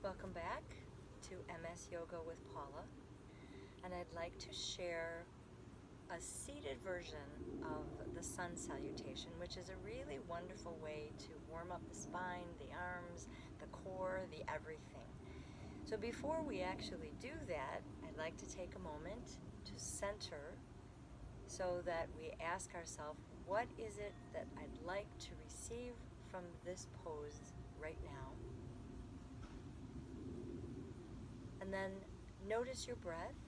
Welcome back to MS Yoga with Paula, and I'd like to share a seated version of the Sun Salutation, which is a really wonderful way to warm up the spine, the arms, the core, the everything. So before we actually do that, I'd like to take a moment to center so that we ask ourselves, what is it that I'd like to receive from this pose right now? And then notice your breath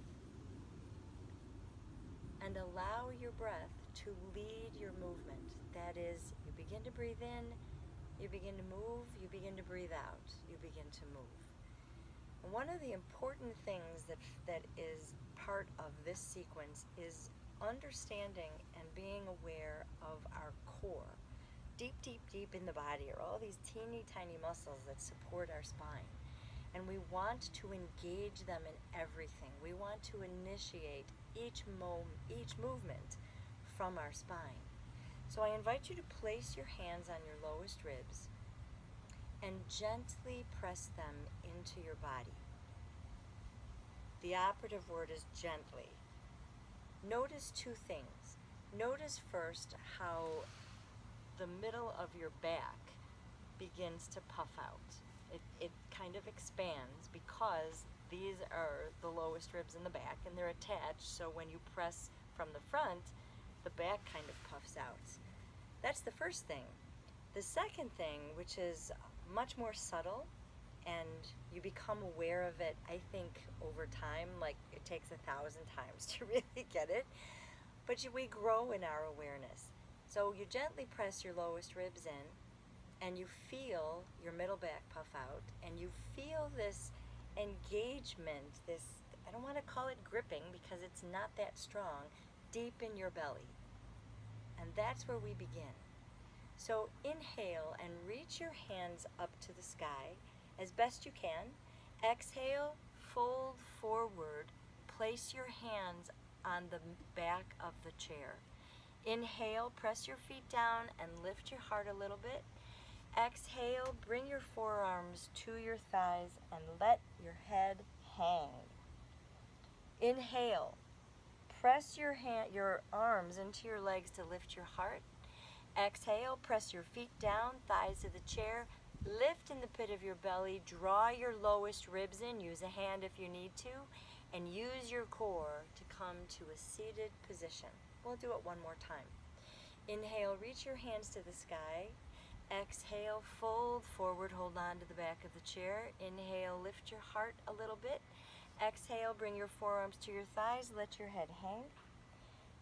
and allow your breath to lead your movement. That is, you begin to breathe in, you begin to move, you begin to breathe out, you begin to move. And one of the important things that is part of this sequence is understanding and being aware of our core. Deep, deep, deep in the body are all these teeny tiny muscles that support our spine. And we want to engage them in everything. We want to initiate each movement from our spine. So I invite you to place your hands on your lowest ribs and gently press them into your body. The operative word is gently. Notice two things. Notice first how the middle of your back begins to puff out. It kind of expands because these are the lowest ribs in the back and they're attached, so when you press from the front, the back kind of puffs out. That's the first thing. The second thing, which is much more subtle, and you become aware of it, I think, over time, like it takes 1,000 times to really get it, but we grow in our awareness. So you gently press your lowest ribs in, and you feel your middle back puff out, and you feel this engagement, this, I don't want to call it gripping because it's not that strong, deep in your belly. And that's where we begin. So inhale and reach your hands up to the sky as best you can. Exhale, fold forward, place your hands on the back of the chair. Inhale, press your feet down and lift your heart a little bit. Exhale, bring your forearms to your thighs and let your head hang. Inhale, press your arms into your legs to lift your heart. Exhale, press your feet down, thighs to the chair, lift in the pit of your belly, draw your lowest ribs in, use a hand if you need to, and use your core to come to a seated position. We'll do it one more time. Inhale, reach your hands to the sky. Exhale, fold forward, hold on to the back of the chair. Inhale, lift your heart a little bit. Exhale, bring your forearms to your thighs, let your head hang.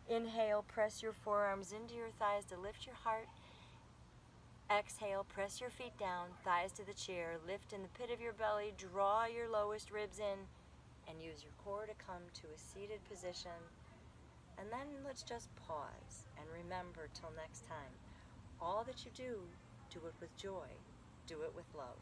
Inhale, press your forearms into your thighs to lift your heart. Exhale, press your feet down, thighs to the chair, lift in the pit of your belly, draw your lowest ribs in, and use your core to come to a seated position. And then let's just pause and remember till next time, all that you do, do it with joy, do it with love.